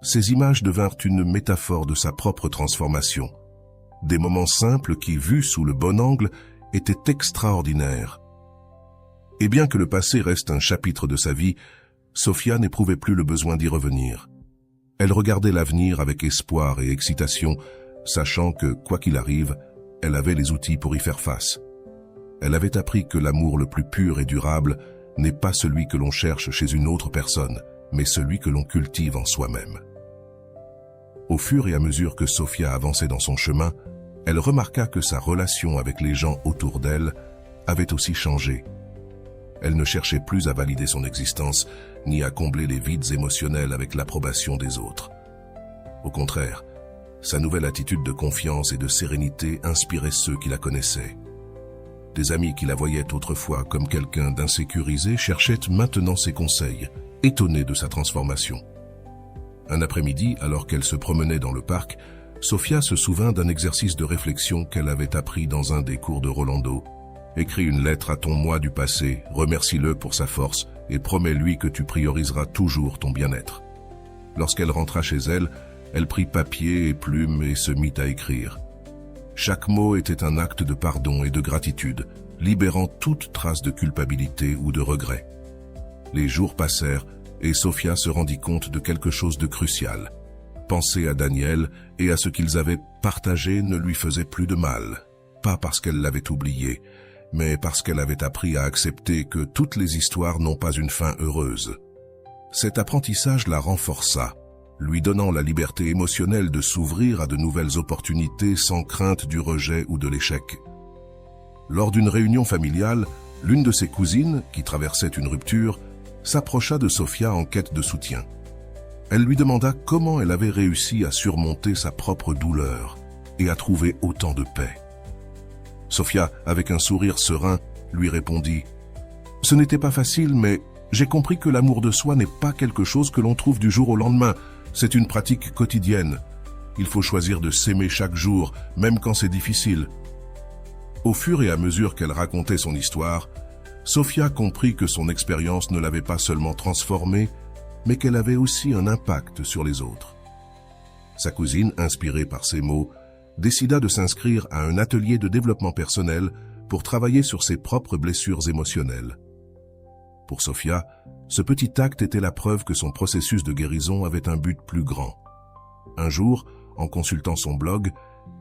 Ces images devinrent une métaphore de sa propre transformation. Des moments simples qui, vus sous le bon angle, étaient extraordinaires. Et bien que le passé reste un chapitre de sa vie, Sophia n'éprouvait plus le besoin d'y revenir. Elle regardait l'avenir avec espoir et excitation, sachant que, quoi qu'il arrive, elle avait les outils pour y faire face. Elle avait appris que l'amour le plus pur et durable n'est pas celui que l'on cherche chez une autre personne, mais celui que l'on cultive en soi-même. Au fur et à mesure que Sophia avançait dans son chemin, elle remarqua que sa relation avec les gens autour d'elle avait aussi changé. Elle ne cherchait plus à valider son existence, ni à combler les vides émotionnels avec l'approbation des autres. Au contraire, sa nouvelle attitude de confiance et de sérénité inspirait ceux qui la connaissaient. Des amis qui la voyaient autrefois comme quelqu'un d'insécurisé cherchaient maintenant ses conseils, étonnés de sa transformation. Un après-midi, alors qu'elle se promenait dans le parc, Sophia se souvint d'un exercice de réflexion qu'elle avait appris dans un des cours de Rolando. Écris une lettre à ton moi du passé, remercie-le pour sa force et promets-lui que tu prioriseras toujours ton bien-être. Lorsqu'elle rentra chez elle, elle prit papier et plume et se mit à écrire. Chaque mot était un acte de pardon et de gratitude, libérant toute trace de culpabilité ou de regret. Les jours passèrent et Sophia se rendit compte de quelque chose de crucial. Penser à Daniel et à ce qu'ils avaient partagé ne lui faisait plus de mal, pas parce qu'elle l'avait oublié, mais parce qu'elle avait appris à accepter que toutes les histoires n'ont pas une fin heureuse. Cet apprentissage la renforça, lui donnant la liberté émotionnelle de s'ouvrir à de nouvelles opportunités sans crainte du rejet ou de l'échec. Lors d'une réunion familiale, l'une de ses cousines, qui traversait une rupture, s'approcha de Sophia en quête de soutien. Elle lui demanda comment elle avait réussi à surmonter sa propre douleur et à trouver autant de paix. Sophia, avec un sourire serein, lui répondit « Ce n'était pas facile, mais j'ai compris que l'amour de soi n'est pas quelque chose que l'on trouve du jour au lendemain. C'est une pratique quotidienne. Il faut choisir de s'aimer chaque jour, même quand c'est difficile. » Au fur et à mesure qu'elle racontait son histoire, Sophia comprit que son expérience ne l'avait pas seulement transformée, mais qu'elle avait aussi un impact sur les autres. Sa cousine, inspirée par ces mots, décida de s'inscrire à un atelier de développement personnel pour travailler sur ses propres blessures émotionnelles. Pour Sophia, ce petit acte était la preuve que son processus de guérison avait un but plus grand. Un jour, en consultant son blog,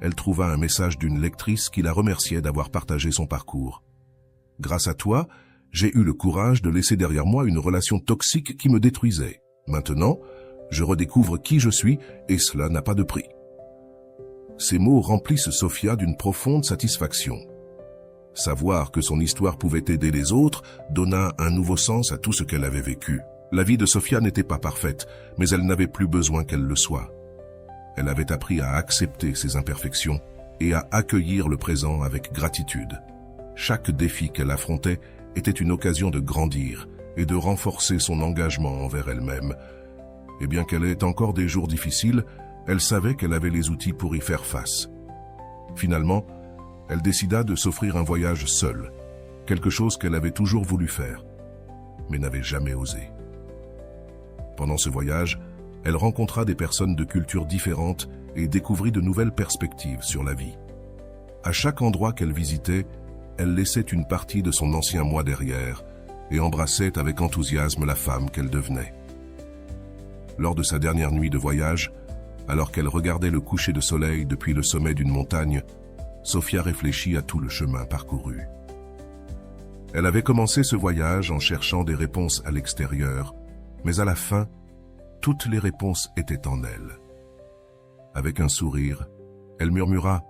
elle trouva un message d'une lectrice qui la remerciait d'avoir partagé son parcours. « Grâce à toi, j'ai eu le courage de laisser derrière moi une relation toxique qui me détruisait. Maintenant, je redécouvre qui je suis et cela n'a pas de prix. » Ces mots remplissent Sophia d'une profonde satisfaction. Savoir que son histoire pouvait aider les autres donna un nouveau sens à tout ce qu'elle avait vécu. La vie de Sophia n'était pas parfaite, mais elle n'avait plus besoin qu'elle le soit. Elle avait appris à accepter ses imperfections et à accueillir le présent avec gratitude. Chaque défi qu'elle affrontait était une occasion de grandir et de renforcer son engagement envers elle-même. Et bien qu'elle ait encore des jours difficiles, elle savait qu'elle avait les outils pour y faire face. Finalement, elle décida de s'offrir un voyage seule, quelque chose qu'elle avait toujours voulu faire, mais n'avait jamais osé. Pendant ce voyage, elle rencontra des personnes de cultures différentes et découvrit de nouvelles perspectives sur la vie. À chaque endroit qu'elle visitait, elle laissait une partie de son ancien moi derrière et embrassait avec enthousiasme la femme qu'elle devenait. Lors de sa dernière nuit de voyage, alors qu'elle regardait le coucher de soleil depuis le sommet d'une montagne, Sophia réfléchit à tout le chemin parcouru. Elle avait commencé ce voyage en cherchant des réponses à l'extérieur, mais à la fin, toutes les réponses étaient en elle. Avec un sourire, elle murmura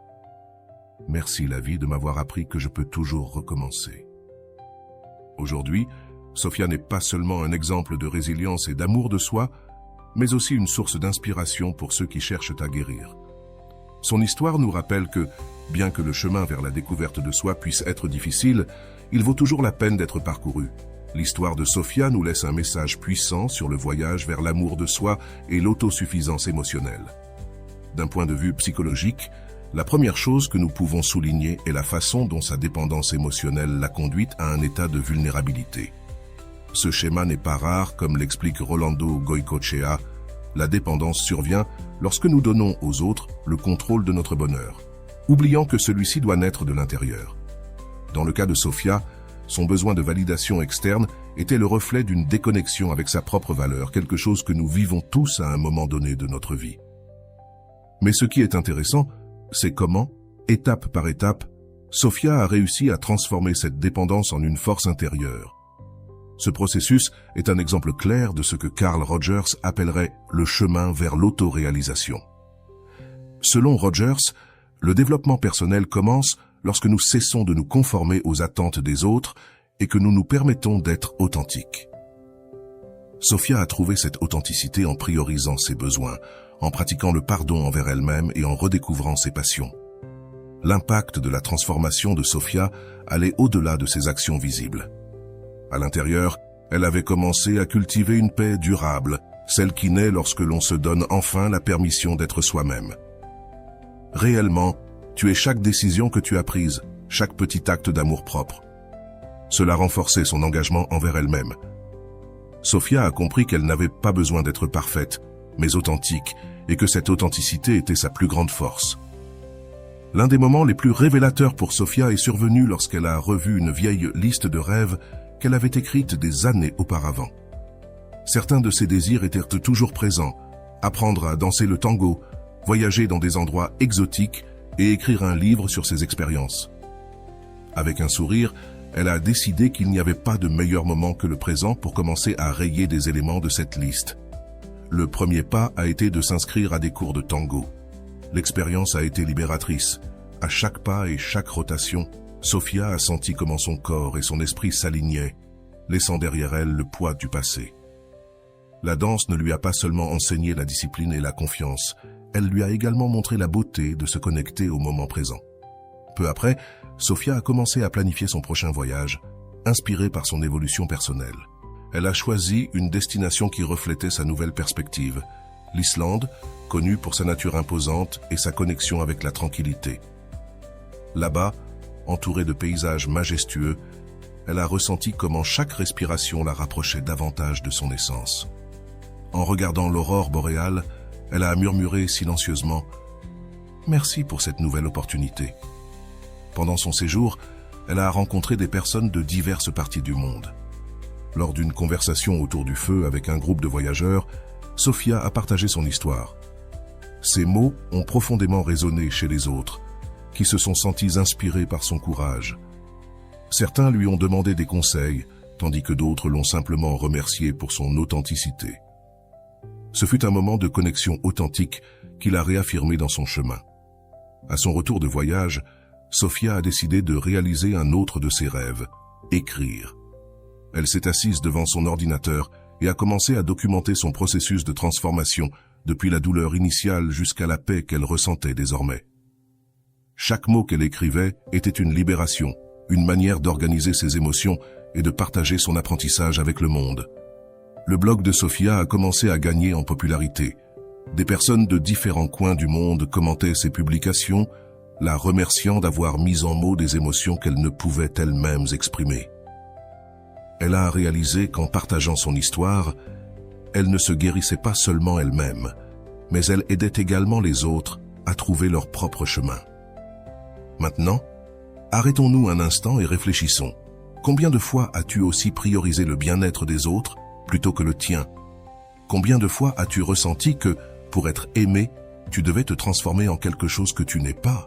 « Merci la vie de m'avoir appris que je peux toujours recommencer. » Aujourd'hui, Sophia n'est pas seulement un exemple de résilience et d'amour de soi, mais aussi une source d'inspiration pour ceux qui cherchent à guérir. Son histoire nous rappelle que, bien que le chemin vers la découverte de soi puisse être difficile, il vaut toujours la peine d'être parcouru. L'histoire de Sophia nous laisse un message puissant sur le voyage vers l'amour de soi et l'autosuffisance émotionnelle. D'un point de vue psychologique, la première chose que nous pouvons souligner est la façon dont sa dépendance émotionnelle l'a conduite à un état de vulnérabilité. Ce schéma n'est pas rare, comme l'explique Rolando Goicoechea. La dépendance survient lorsque nous donnons aux autres le contrôle de notre bonheur, oubliant que celui-ci doit naître de l'intérieur. Dans le cas de Sophia, son besoin de validation externe était le reflet d'une déconnexion avec sa propre valeur, quelque chose que nous vivons tous à un moment donné de notre vie. Mais ce qui est intéressant, c'est comment, Étape par étape, Sophia a réussi à transformer cette dépendance en une force intérieure. Ce processus est un exemple clair de ce que Carl Rogers appellerait le chemin vers l'autoréalisation. Selon Rogers, le développement personnel commence lorsque nous cessons de nous conformer aux attentes des autres et que nous nous permettons d'être authentiques. Sophia a trouvé cette authenticité en priorisant ses besoins, en pratiquant le pardon envers elle-même et en redécouvrant ses passions. L'impact de la transformation de Sophia allait au-delà de ses actions visibles. À l'intérieur, elle avait commencé à cultiver une paix durable, celle qui naît lorsque l'on se donne enfin la permission d'être soi-même. Réellement, tu es chaque décision que tu as prise, chaque petit acte d'amour-propre. Cela renforçait son engagement envers elle-même. Sophia a compris qu'elle n'avait pas besoin d'être parfaite, mais authentique, et que cette authenticité était sa plus grande force. L'un des moments les plus révélateurs pour Sophia est survenu lorsqu'elle a revu une vieille liste de rêves qu'elle avait écrite des années auparavant. Certains de ses désirs étaient toujours présents: apprendre à danser le tango, voyager dans des endroits exotiques et écrire un livre sur ses expériences. Avec un sourire, elle a décidé qu'il n'y avait pas de meilleur moment que le présent pour commencer à rayer des éléments de cette liste. Le premier pas a été de s'inscrire à des cours de tango. L'expérience a été libératrice. À chaque pas et chaque rotation, Sophia a senti comment son corps et son esprit s'alignaient, laissant derrière elle le poids du passé. La danse ne lui a pas seulement enseigné la discipline et la confiance, elle lui a également montré la beauté de se connecter au moment présent. Peu après, Sophia a commencé à planifier son prochain voyage, inspirée par son évolution personnelle. Elle a choisi une destination qui reflétait sa nouvelle perspective, l'Islande, connue pour sa nature imposante et sa connexion avec la tranquillité. Là-bas, entourée de paysages majestueux, elle a ressenti comment chaque respiration la rapprochait davantage de son essence. En regardant l'aurore boréale, elle a murmuré silencieusement « Merci pour cette nouvelle opportunité ». Pendant son séjour, elle a rencontré des personnes de diverses parties du monde. Lors d'une conversation autour du feu avec un groupe de voyageurs, Sophia a partagé son histoire. Ces mots ont profondément résonné chez les autres, qui se sont sentis inspirés par son courage. Certains lui ont demandé des conseils, tandis que d'autres l'ont simplement remercié pour son authenticité. Ce fut un moment de connexion authentique qu'il a réaffirmé dans son chemin. À son retour de voyage, Sophia a décidé de réaliser un autre de ses rêves, écrire. Elle s'est assise devant son ordinateur et a commencé à documenter son processus de transformation depuis la douleur initiale jusqu'à la paix qu'elle ressentait désormais. Chaque mot qu'elle écrivait était une libération, une manière d'organiser ses émotions et de partager son apprentissage avec le monde. Le blog de Sophia a commencé à gagner en popularité. Des personnes de différents coins du monde commentaient ses publications, la remerciant d'avoir mis en mots des émotions qu'elle ne pouvait elle-même exprimer. Elle a réalisé qu'en partageant son histoire, elle ne se guérissait pas seulement elle-même, mais elle aidait également les autres à trouver leur propre chemin. Maintenant, arrêtons-nous un instant et réfléchissons. Combien de fois as-tu aussi priorisé le bien-être des autres plutôt que le tien? Combien de fois as-tu ressenti que, pour être aimé, tu devais te transformer en quelque chose que tu n'es pas?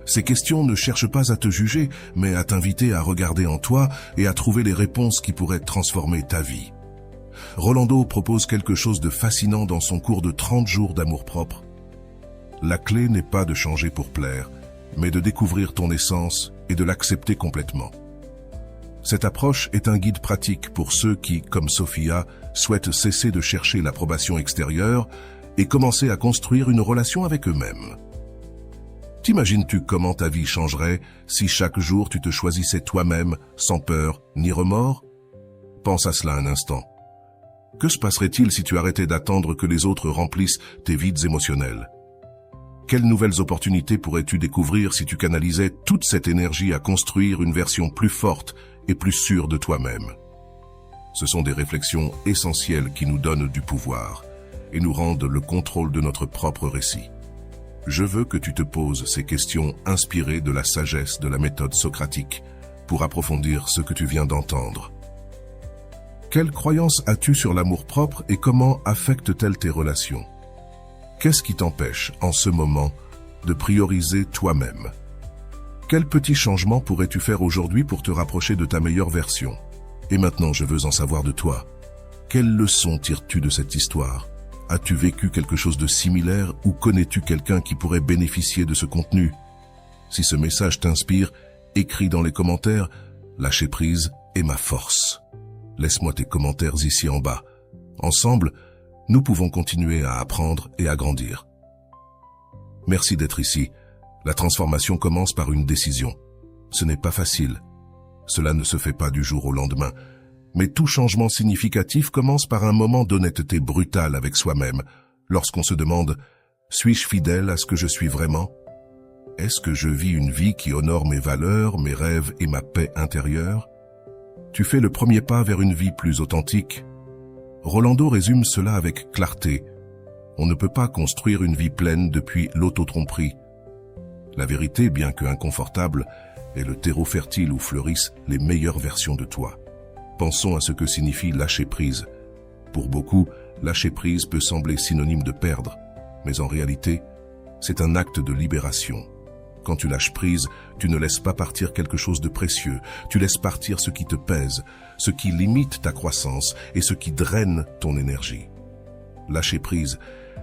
Ces questions ne cherchent pas à te juger, mais à t'inviter à regarder en toi et à trouver les réponses qui pourraient transformer ta vie. Rolando propose quelque chose de fascinant dans son cours de 30 jours d'amour-propre. La clé n'est pas de changer pour plaire, mais de découvrir ton essence et de l'accepter complètement. Cette approche est un guide pratique pour ceux qui, comme Sophia, souhaitent cesser de chercher l'approbation extérieure et commencer à construire une relation avec eux-mêmes. T'imagines-tu comment ta vie changerait si chaque jour tu te choisissais toi-même, sans peur ni remords? Pense à cela un instant. Que se passerait-il si tu arrêtais d'attendre que les autres remplissent tes vides émotionnels? Quelles nouvelles opportunités pourrais-tu découvrir si tu canalisais toute cette énergie à construire une version plus forte et plus sûre de toi-même? Ce sont des réflexions essentielles qui nous donnent du pouvoir et nous rendent le contrôle de notre propre récit. Je veux que tu te poses ces questions inspirées de la sagesse de la méthode socratique pour approfondir ce que tu viens d'entendre. Quelle croyance as-tu sur l'amour-propre et comment affecte-t-elle tes relations? Qu'est-ce qui t'empêche, en ce moment, de prioriser toi-même, Quel petit changement pourrais-tu faire aujourd'hui pour te rapprocher de ta meilleure version? Et maintenant, je veux en savoir de toi. Quelle leçon tires-tu de cette histoire? As-tu vécu quelque chose de similaire ou connais-tu quelqu'un qui pourrait bénéficier de ce contenu? Si ce message t'inspire, écris dans les commentaires « Lâcher prise est ma force ». Laisse-moi tes commentaires ici en bas. Ensemble, nous pouvons continuer à apprendre et à grandir. Merci d'être ici. La transformation commence par une décision. Ce n'est pas facile. Cela ne se fait pas du jour au lendemain. Mais tout changement significatif commence par un moment d'honnêteté brutale avec soi-même, lorsqu'on se demande « Suis-je fidèle à ce que je suis vraiment? Est-ce que je vis une vie qui honore mes valeurs, mes rêves et ma paix intérieure ?» Tu fais le premier pas vers une vie plus authentique. Rolando résume cela avec clarté. On ne peut pas construire une vie pleine depuis l'auto-tromperie. La vérité, bien que inconfortable, est le terreau fertile où fleurissent les meilleures versions de toi. Pensons à ce que signifie lâcher prise. Pour beaucoup, lâcher prise peut sembler synonyme de perdre, mais en réalité, c'est un acte de libération. Quand tu lâches prise, tu ne laisses pas partir quelque chose de précieux, tu laisses partir ce qui te pèse, ce qui limite ta croissance et ce qui draine ton énergie. Lâcher prise,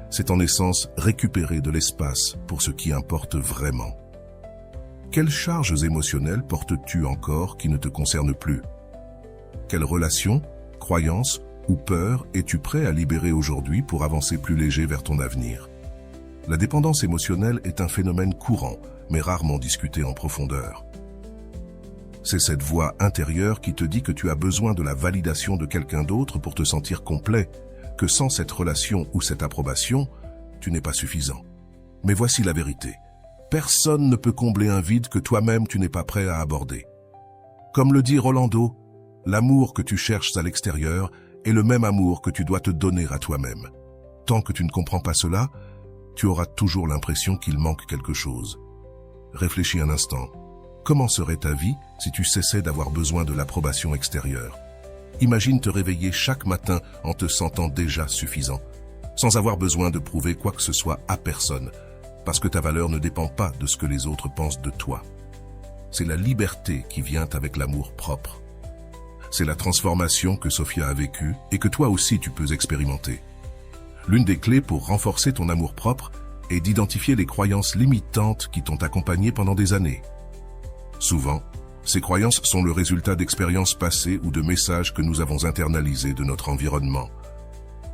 c'est en essence récupérer de l'espace pour ce qui importe vraiment. Quelles charges émotionnelles portes-tu encore qui ne te concernent plus? Quelles relations, croyances ou peurs es-tu prêt à libérer aujourd'hui pour avancer plus léger vers ton avenir? La dépendance émotionnelle est un phénomène courant, mais rarement discuté en profondeur. C'est cette voix intérieure qui te dit que tu as besoin de la validation de quelqu'un d'autre pour te sentir complet, que sans cette relation ou cette approbation, tu n'es pas suffisant. Mais voici la vérité. Personne ne peut combler un vide que toi-même tu n'es pas prêt à aborder. Comme le dit Rolando, l'amour que tu cherches à l'extérieur est le même amour que tu dois te donner à toi-même. Tant que tu ne comprends pas cela, tu auras toujours l'impression qu'il manque quelque chose. Réfléchis un instant. Comment serait ta vie si tu cessais d'avoir besoin de l'approbation extérieure? Imagine te réveiller chaque matin en te sentant déjà suffisant, sans avoir besoin de prouver quoi que ce soit à personne, parce que ta valeur ne dépend pas de ce que les autres pensent de toi. C'est la liberté qui vient avec l'amour propre. C'est la transformation que Sophia a vécue et que toi aussi tu peux expérimenter. L'une des clés pour renforcer ton amour-propre est d'identifier les croyances limitantes qui t'ont accompagné pendant des années. Souvent, ces croyances sont le résultat d'expériences passées ou de messages que nous avons internalisés de notre environnement.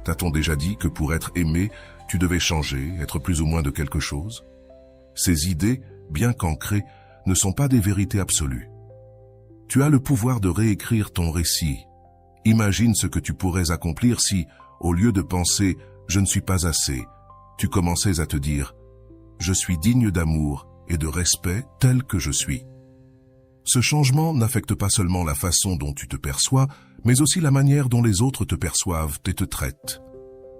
T'a-t-on déjà dit que pour être aimé, tu devais changer, être plus ou moins de quelque chose? Ces idées, bien qu'ancrées, ne sont pas des vérités absolues. Tu as le pouvoir de réécrire ton récit. Imagine ce que tu pourrais accomplir si, au lieu de penser « je ne suis pas assez », tu commençais à te dire « je suis digne d'amour et de respect tel que je suis ». Ce changement n'affecte pas seulement la façon dont tu te perçois, mais aussi la manière dont les autres te perçoivent et te traitent.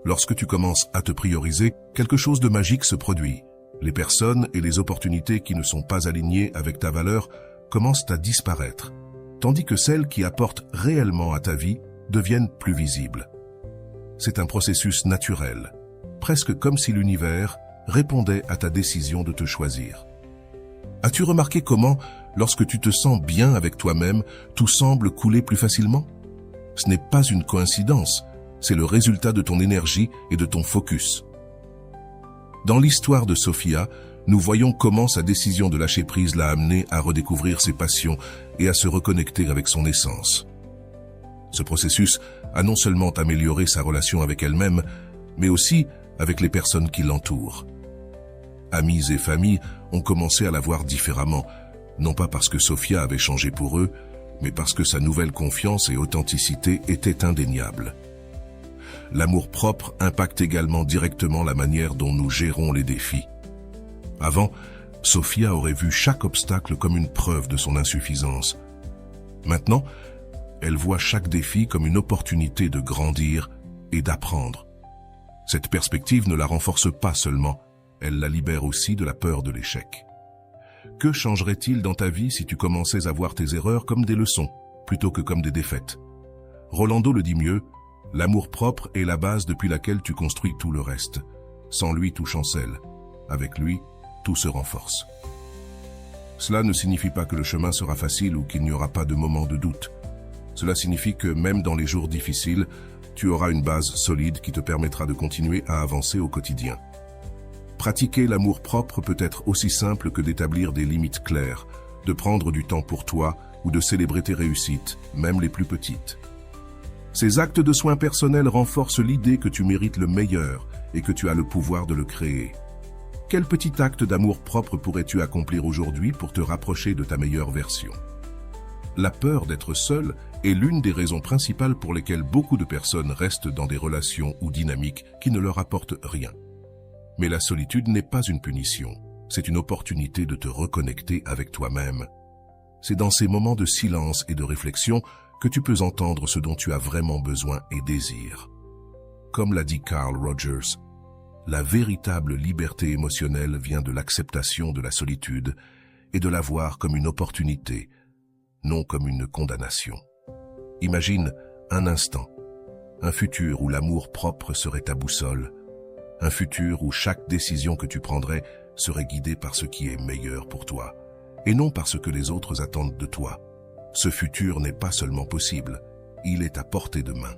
Lorsque tu commences à te prioriser, quelque chose de magique se produit. Les personnes et les opportunités qui ne sont pas alignées avec ta valeur commencent à disparaître, tandis que celles qui apportent réellement à ta vie deviennent plus visibles. C'est un processus naturel, presque comme si l'univers répondait à ta décision de te choisir. As-tu remarqué comment, lorsque tu te sens bien avec toi-même, tout semble couler plus facilement? Ce n'est pas une coïncidence, c'est le résultat de ton énergie et de ton focus. Dans l'histoire de Sophia, nous voyons comment sa décision de lâcher prise l'a amenée à redécouvrir ses passions et à se reconnecter avec son essence. Ce processus a non seulement amélioré sa relation avec elle-même, mais aussi avec les personnes qui l'entourent. Amis et familles ont commencé à la voir différemment, non pas parce que Sophia avait changé pour eux, mais parce que sa nouvelle confiance et authenticité étaient indéniables. L'amour-propre impacte également directement la manière dont nous gérons les défis. Avant, Sophia aurait vu chaque obstacle comme une preuve de son insuffisance. Maintenant, elle voit chaque défi comme une opportunité de grandir et d'apprendre. Cette perspective ne la renforce pas seulement, elle la libère aussi de la peur de l'échec. Que changerait-il dans ta vie si tu commençais à voir tes erreurs comme des leçons, plutôt que comme des défaites? Rolando le dit mieux, l'amour-propre est la base depuis laquelle tu construis tout le reste. Sans lui, tout chancelle. Avec lui, tout se renforce. Cela ne signifie pas que le chemin sera facile ou qu'il n'y aura pas de moments de doute. Cela signifie que même dans les jours difficiles, tu auras une base solide qui te permettra de continuer à avancer au quotidien. Pratiquer l'amour-propre peut être aussi simple que d'établir des limites claires, de prendre du temps pour toi ou de célébrer tes réussites, même les plus petites. Ces actes de soins personnels renforcent l'idée que tu mérites le meilleur et que tu as le pouvoir de le créer. Quel petit acte d'amour-propre pourrais-tu accomplir aujourd'hui pour te rapprocher de ta meilleure version? La peur d'être seul est l'une des raisons principales pour lesquelles beaucoup de personnes restent dans des relations ou dynamiques qui ne leur apportent rien. Mais la solitude n'est pas une punition, c'est une opportunité de te reconnecter avec toi-même. C'est dans ces moments de silence et de réflexion que tu peux entendre ce dont tu as vraiment besoin et désires. Comme l'a dit Carl Rogers, la véritable liberté émotionnelle vient de l'acceptation de la solitude et de la voir comme une opportunité, non comme une condamnation. Imagine un instant, un futur où l'amour propre serait ta boussole, un futur où chaque décision que tu prendrais serait guidée par ce qui est meilleur pour toi, et non par ce que les autres attendent de toi. Ce futur n'est pas seulement possible, il est à portée de main.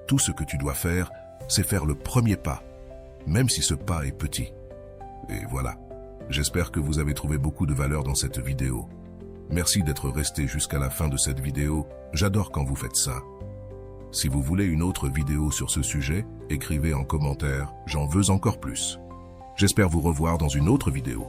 Tout ce que tu dois faire, c'est faire le premier pas, même si ce pas est petit. Et voilà, j'espère que vous avez trouvé beaucoup de valeur dans cette vidéo. Merci d'être resté jusqu'à la fin de cette vidéo, j'adore quand vous faites ça. Si vous voulez une autre vidéo sur ce sujet, écrivez en commentaire « J'en veux encore plus ». J'espère vous revoir dans une autre vidéo.